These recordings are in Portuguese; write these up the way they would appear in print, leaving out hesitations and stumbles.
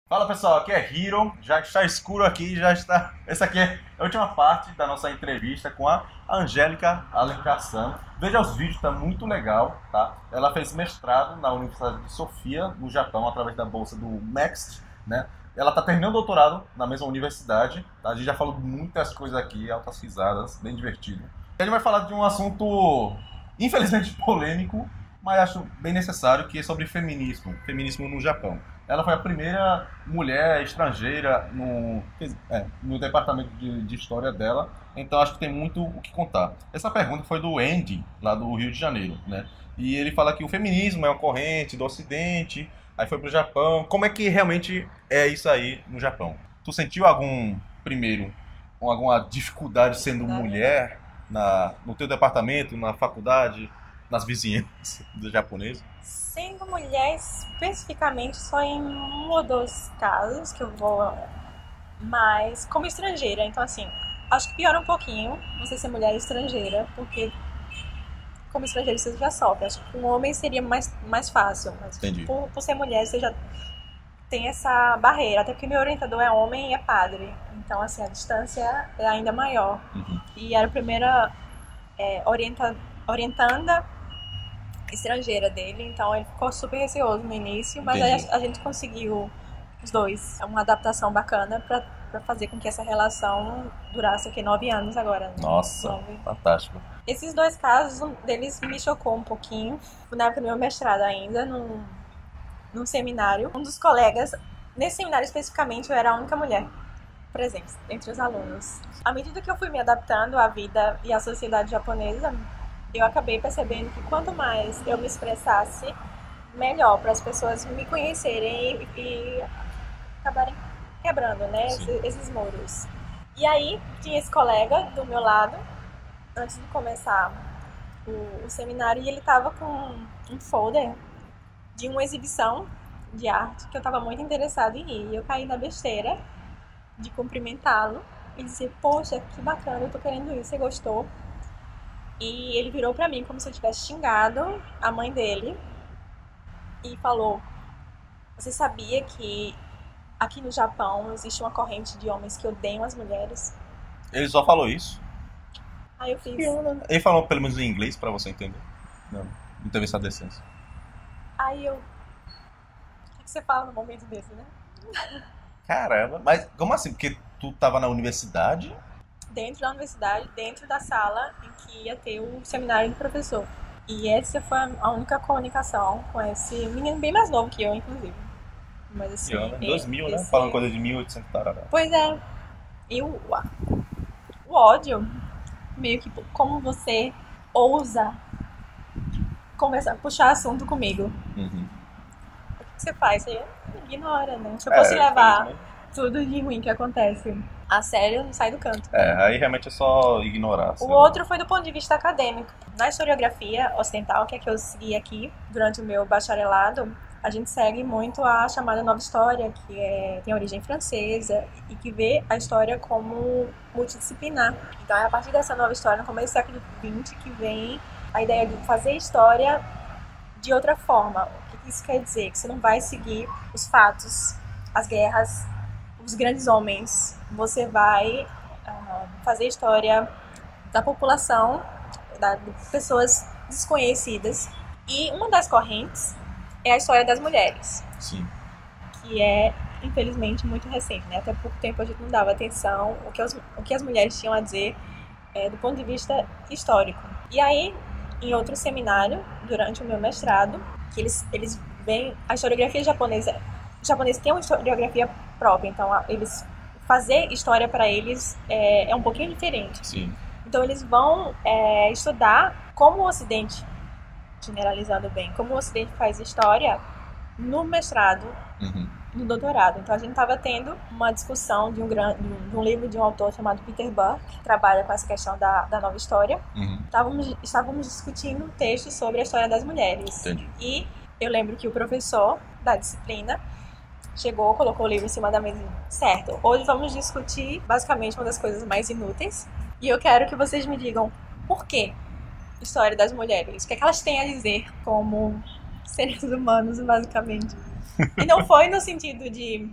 Fala pessoal, aqui é Hiro, já está escuro aqui, já está. Essa aqui é a última parte da nossa entrevista com a Angélica Alencar-San. Veja os vídeos, está muito legal, tá? Ela fez mestrado na Universidade de Sofia, no Japão, através da bolsa do MEXT, né? Ela está terminando o doutorado na mesma universidade, tá? A gente já falou de muitas coisas aqui, altas risadas, bem divertido. A gente vai falar de um assunto, infelizmente, polêmico, mas acho bem necessário, que é sobre feminismo no Japão. Ela foi a primeira mulher estrangeira no departamento de história dela, então acho que tem muito o que contar. Essa pergunta foi do Andy, lá do Rio de Janeiro, né? E ele fala que o feminismo é uma corrente do Ocidente, aí foi pro Japão. Como é que realmente é isso aí no Japão? Tu sentiu alguma dificuldade sendo mulher no teu departamento, na faculdade, nas vizinhanças do japonês? Sendo mulher, especificamente, só em um ou dois casos que eu vou, mas como estrangeira. Então, assim, acho que piora um pouquinho você ser mulher estrangeira, porque como estrangeira você já sofre. Acho que com um homem seria mais fácil, mas Entendi. por ser mulher você já tem essa barreira. Até porque meu orientador é homem e é padre. Então, assim, a distância é ainda maior. Uhum. E era a primeira orientanda estrangeira dele, então ele ficou super receoso no início, mas aí Entendi. a gente conseguiu os dois uma adaptação bacana pra fazer com que essa relação durasse aqui 9 anos agora, né? Nossa, 9. fantástico. Esses dois casos, um deles me chocou um pouquinho, na época do meu mestrado ainda, num seminário. Um dos colegas, nesse seminário especificamente, eu era a única mulher presente entre os alunos. À medida que eu fui me adaptando à vida e à sociedade japonesa, eu acabei percebendo que quanto mais eu me expressasse, melhor para as pessoas me conhecerem e acabarem quebrando, né, esses muros. E aí, tinha esse colega do meu lado, antes de começar o seminário, e ele estava com um folder de uma exibição de arte que eu estava muito interessada em ir. E eu caí na besteira de cumprimentá-lo e dizer: poxa, que bacana, eu tô querendo ir, você gostou? E ele virou pra mim como se eu tivesse xingado a mãe dele e falou: você sabia que aqui no Japão existe uma corrente de homens que odeiam as mulheres? Ele só falou isso? Aí eu fiz. Ele falou pelo menos em inglês pra você entender? Não teve essa decência. Aí eu. O que você fala no momento desse, né? Caramba, mas como assim? Porque tu tava na universidade? Dentro da universidade, dentro da sala em que ia ter o seminário do professor. E essa foi a única comunicação com esse menino bem mais novo que eu, inclusive. Mas assim, Em 2000, né? Falando coisa de 1800 tarará. Pois é. E o ódio, meio que como você ousa conversar, puxar assunto comigo. Uhum. O que você faz? Você ignora, né? Se eu fosse levar tudo de ruim que acontece a sério, não sai do canto. Aí realmente é só ignorar. O outro foi do ponto de vista acadêmico. Na historiografia ocidental, que é que eu segui aqui durante o meu bacharelado, a gente segue muito a chamada Nova História, que tem origem francesa e que vê a história como multidisciplinar. Então é a partir dessa Nova História, no começo do século XX, que vem a ideia de fazer história de outra forma. O que isso quer dizer? Que você não vai seguir os fatos, as guerras, os grandes homens. Você vai fazer história da população, de pessoas desconhecidas. E uma das correntes é a história das mulheres. Sim. Que é, infelizmente, muito recente, né? Até pouco tempo a gente não dava atenção o que as mulheres tinham a dizer do ponto de vista histórico. E aí, em outro seminário, durante o meu mestrado, que eles veem a historiografia japonesa. Os japoneses têm uma historiografia própria, então eles fazer história para eles é um pouquinho diferente. Sim. Então eles vão estudar como o Ocidente, generalizando bem, como o Ocidente faz história no mestrado, no doutorado. Então a gente estava tendo uma discussão de um livro de um autor chamado Peter Burke, que trabalha com essa questão da nova história. Estávamos discutindo um texto sobre a história das mulheres. Entendi. E eu lembro que o professor da disciplina chegou, colocou o livro em cima da mesa. Certo, hoje vamos discutir basicamente uma das coisas mais inúteis. E eu quero que vocês me digam por quê história das mulheres. O que é que elas têm a dizer como seres humanos, basicamente. E não foi no sentido de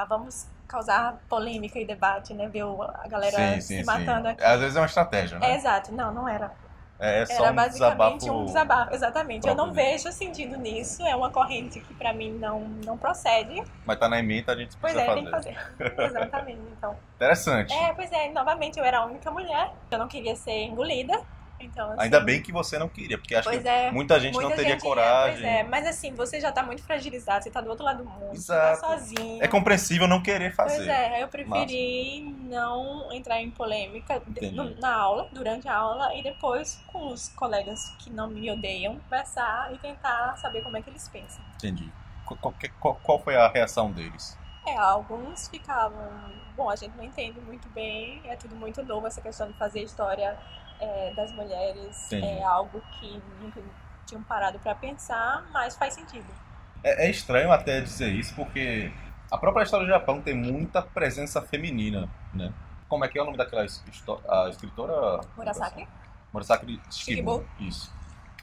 vamos causar polêmica e debate, né? Ver a galera se matando aqui. Às vezes é uma estratégia, né? Exato. Não era. É só Era um basicamente um desabafo, exatamente. Eu não próprio. vejo sentido nisso, é uma corrente que pra mim não procede. Mas tá na emenda, a gente Pois precisa tem que fazer. Exatamente, então. Interessante. Pois é, novamente eu era a única mulher, eu não queria ser engolida. Então, assim, Ainda bem que você não queria, porque acho pois que é, muita gente não teria coragem. Pois é, mas assim, você já tá muito fragilizado, você tá do outro lado do mundo, Exato. você tá sozinho. É compreensível não querer fazer. Pois é, eu preferi não entrar em polêmica na aula, durante a aula, e depois com os colegas que não me odeiam, conversar e tentar saber como é que eles pensam. Entendi. Qual foi a reação deles? Alguns ficavam, bom, a gente não entende muito bem, é tudo muito novo, essa questão de fazer história das mulheres. Entendi. É algo que nunca tinham parado para pensar, mas faz sentido. É estranho até dizer isso, porque a própria história do Japão tem muita presença feminina, né? Como é que é o nome daquela a escritora? Murasaki? Murasaki Shikibu. Shikibu. Isso.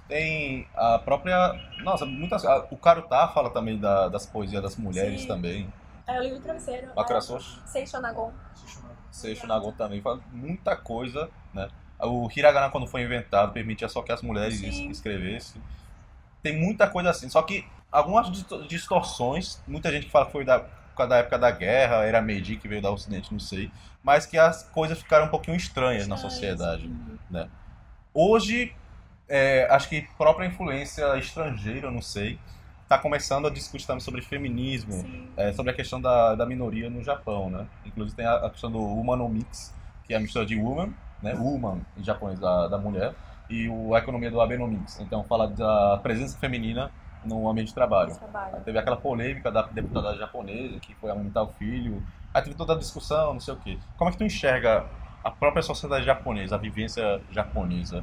Tem a própria... Nossa, o Karuta fala também das poesias das mulheres. Sim. Também. O livro travesseiro. Akira Soshi. Seishonagon. Seishonagon também fala muita coisa, né? O hiragana, quando foi inventado, permitia só que as mulheres escrevessem. Tem muita coisa assim, só que algumas distorções, muita gente fala que foi da época da guerra, era Meiji que veio da Ocidente, não sei, mas que as coisas ficaram um pouquinho estranhas na sociedade, né? Hoje, acho que própria influência estrangeira, não sei, está começando a discutir também sobre feminismo, sobre a questão da minoria no Japão, né? Inclusive tem a questão do Womanomics, que é a mistura de woman, né? Woman em japonês da mulher, e a economia do Abenomics. Então fala da presença feminina no ambiente de trabalho. Aí teve aquela polêmica da deputada japonesa que foi aumentar o filho. Aí teve toda a discussão, não sei o quê. Como é que tu enxerga a própria sociedade japonesa, a vivência japonesa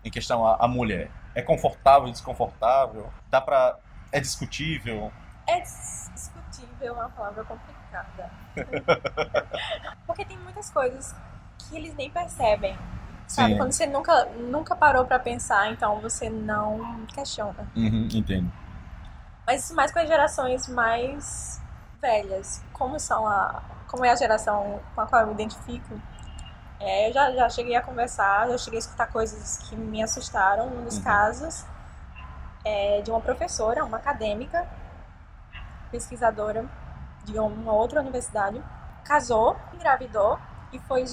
em questão à mulher? É confortável, desconfortável? É discutível? É discutível, é uma palavra complicada. Porque tem muitas coisas que eles nem percebem, sabe? Sim. Quando você nunca parou pra pensar, então você não questiona. Entendo. Mas isso mais com as gerações mais velhas, como é a geração com a qual eu me identifico. Eu já cheguei a conversar, já cheguei a escutar coisas que me assustaram. Um dos casos de uma professora, uma acadêmica, pesquisadora de uma outra universidade, casou, engravidou e foi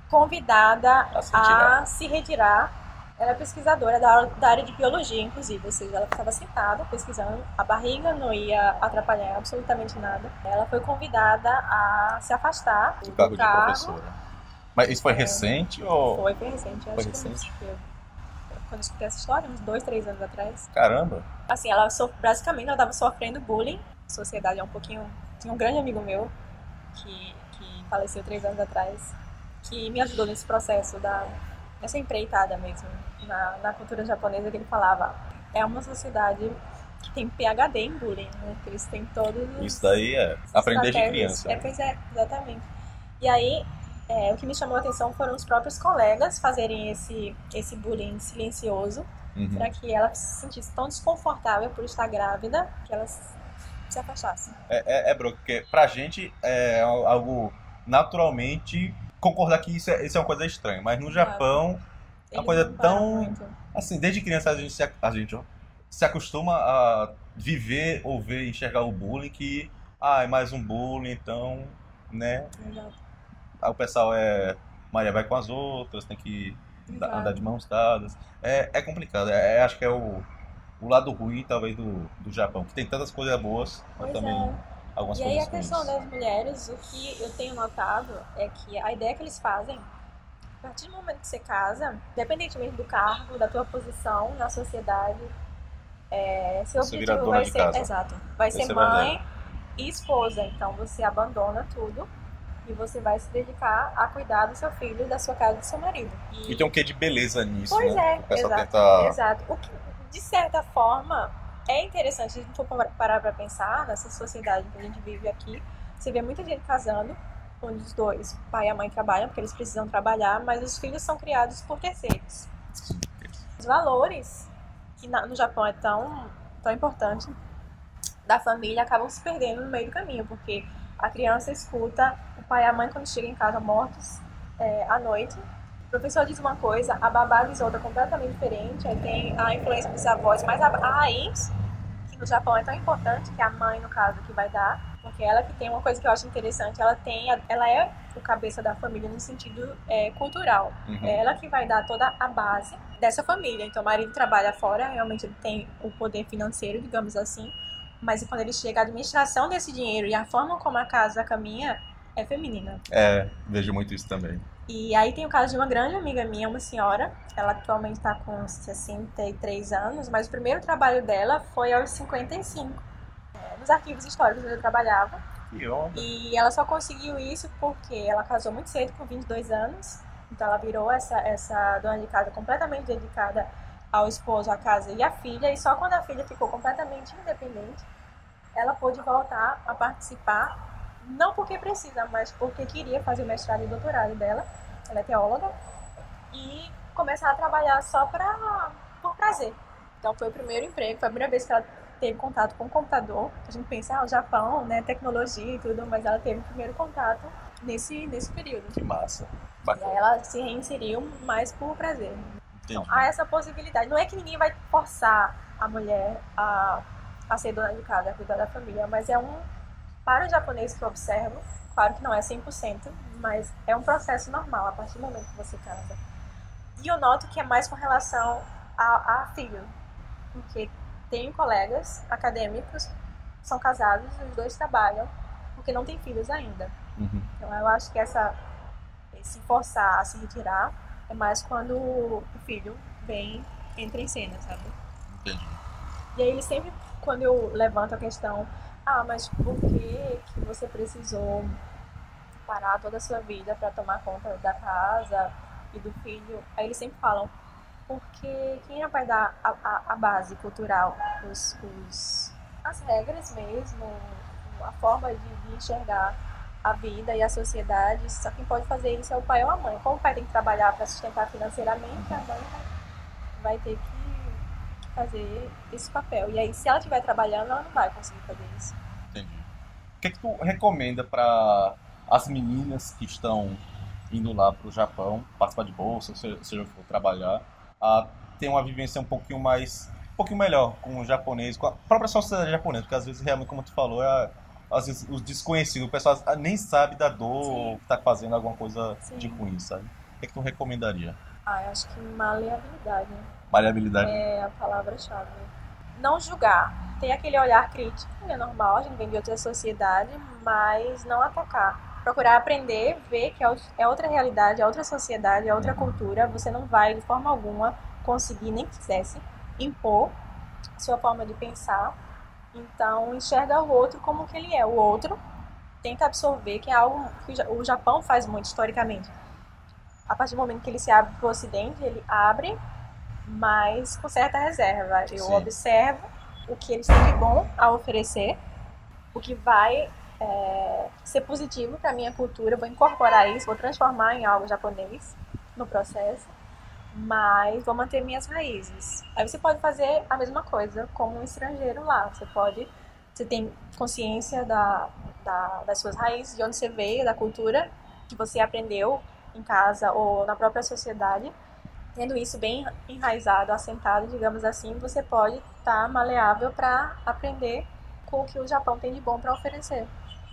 convidada a se retirar. Ela é pesquisadora da área de biologia, inclusive, ou seja, ela estava sentada pesquisando, a barriga não ia atrapalhar absolutamente nada. Ela foi convidada a se afastar do cargo de professora. Mas isso foi recente ou... Foi recente, acho que quando eu escutei essa história, uns 2, 3 anos atrás. Caramba! Assim, basicamente ela estava sofrendo bullying. A sociedade é um pouquinho... Tinha um grande amigo meu que faleceu 3 anos atrás, que me ajudou nesse processo dessa empreitada mesmo, na cultura japonesa, que ele falava, é uma sociedade que tem PhD em bullying, né? Que eles têm todos os... Isso daí aprender de criança. Pois é, exatamente. E aí, o que me chamou a atenção foram os próprios colegas fazerem esse bullying silencioso, para que ela se sentisse tão desconfortável por estar grávida, que ela se afastasse. Bro, porque pra gente é algo naturalmente concordar que isso é uma coisa estranha, mas no Japão é uma coisa tão... Muito. Assim, desde criança a gente se acostuma a viver ou ver, enxergar o bullying que, é mais um bullying, então, né? Exato. Aí o pessoal Maria vai com as outras, tem que andar de mãos dadas. É complicado, acho que é o lado ruim, talvez, do Japão, que tem tantas coisas boas, mas também algumas coisas ruins. E aí a questão das mulheres, o que eu tenho notado é que a ideia que eles fazem, a partir do momento que você casa, independentemente do cargo, da tua posição na sociedade, seu objetivo vai ser... Exato. Vai ser mãe e esposa. Então você abandona tudo e você vai se dedicar a cuidar do seu filho, da sua casa e do seu marido. E tem um quê de beleza nisso, pois né? Exato. O que, de certa forma, é interessante. Se a gente for parar pra pensar nessa sociedade que a gente vive aqui, você vê muita gente casando, onde os dois, o pai e a mãe, trabalham, porque eles precisam trabalhar, mas os filhos são criados por terceiros. Os valores, que no Japão é tão importante, da família acabam se perdendo no meio do caminho, porque a criança escuta o pai e a mãe quando chegam em casa mortos à noite. O professor diz uma coisa, a babá diz outra completamente diferente, aí tem a influência dos avós, mas a raiz, que no Japão é tão importante, que é a mãe, no caso, que vai dar, porque ela que tem uma coisa que eu acho interessante, ela é o cabeça da família no sentido cultural. É ela que vai dar toda a base dessa família. Então o marido trabalha fora, realmente ele tem o poder financeiro, digamos assim, mas quando ele chega, a administração desse dinheiro e a forma como a casa caminha é feminina. Vejo muito isso também. E aí tem o caso de uma grande amiga minha, uma senhora, ela atualmente está com 63 anos, mas o primeiro trabalho dela foi aos 55, nos arquivos históricos onde eu trabalhava. Que onda. E ela só conseguiu isso porque ela casou muito cedo, com 22 anos, então ela virou essa dona de casa completamente dedicada ao esposo, à casa e à filha, e só quando a filha ficou completamente independente, ela pôde voltar a participar, não porque precisa, mas porque queria fazer o mestrado e doutorado dela, ela é teóloga, e começar a trabalhar só por prazer. Então foi o primeiro emprego, foi a primeira vez que ela teve contato com o computador. A gente pensa, o Japão, né, tecnologia e tudo, mas ela teve o primeiro contato nesse período. Que massa. Bacana. E aí ela se reinseriu mais por prazer. Então, há essa possibilidade. Não é que ninguém vai forçar a mulher a ser dona de casa, a cuidar da família, mas para o japonês que eu observo, claro que não é 100%, mas é um processo normal a partir do momento que você casa. E eu noto que é mais com relação a filho, porque tenho colegas acadêmicos que são casados, os dois trabalham, porque não têm filhos ainda. Então eu acho que esse forçar a se retirar é mais quando o filho entra em cena, sabe? Entendi. E aí ele sempre, quando eu levanto a questão, mas por que você precisou parar toda a sua vida para tomar conta da casa e do filho? Aí eles sempre falam, porque quem vai dar a base cultural, as regras mesmo, a forma de enxergar a vida e a sociedade, só quem pode fazer isso é o pai ou a mãe. Como o pai tem que trabalhar para sustentar financeiramente, a mãe vai ter que fazer esse papel. E aí, se ela estiver trabalhando, ela não vai conseguir fazer isso. Entendi. O que tu recomenda para as meninas que estão indo lá para o Japão, participar de bolsa, seja for trabalhar, a ter uma vivência um pouquinho melhor com o japonês, com a própria sociedade japonesa, porque às vezes realmente, como tu falou, às vezes os desconhecidos, o pessoal nem sabe da dor ou que tá fazendo alguma coisa de ruim, sabe? O que tu recomendaria? Eu acho que maleabilidade. Maleabilidade? É a palavra-chave. Não julgar. Ter aquele olhar crítico, é normal, a gente vem de outra sociedade, mas não atacar. Procurar aprender, ver que é outra realidade, é outra sociedade, é outra cultura. Você não vai, de forma alguma, conseguir, nem quisesse, impor sua forma de pensar. Então, enxerga o outro como que ele é. O outro tenta absorver, que é algo que o Japão faz muito historicamente. A partir do momento que ele se abre para o Ocidente, ele abre, mas com certa reserva. Eu observo o que eles têm de bom a oferecer, o que vai ser positivo para a minha cultura, vou incorporar isso, vou transformar em algo japonês no processo, mas vou manter minhas raízes. Aí você pode fazer a mesma coisa como um estrangeiro lá. Você tem consciência das suas raízes, de onde você veio, da cultura que você aprendeu em casa ou na própria sociedade. Tendo isso bem enraizado, assentado, digamos assim, você pode estar maleável para aprender com o que o Japão tem de bom para oferecer.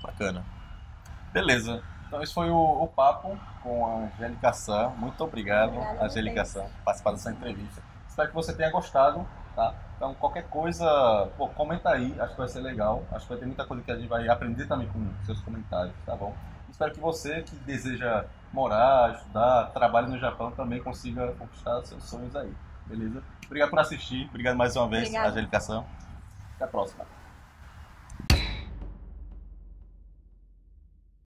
Bacana. Beleza. Então esse foi o papo com a Angélica San. Muito obrigado, Angélica San, por participar dessa entrevista. Espero que você tenha gostado, tá? Então qualquer coisa, comenta aí, acho que vai ser legal. Acho que vai ter muita coisa que a gente vai aprender também com seus comentários, tá bom? Espero que você que deseja morar, estudar, trabalhar no Japão também consiga conquistar seus sonhos aí, beleza? Obrigado por assistir, obrigado mais uma vez, Angélica San. Até a próxima.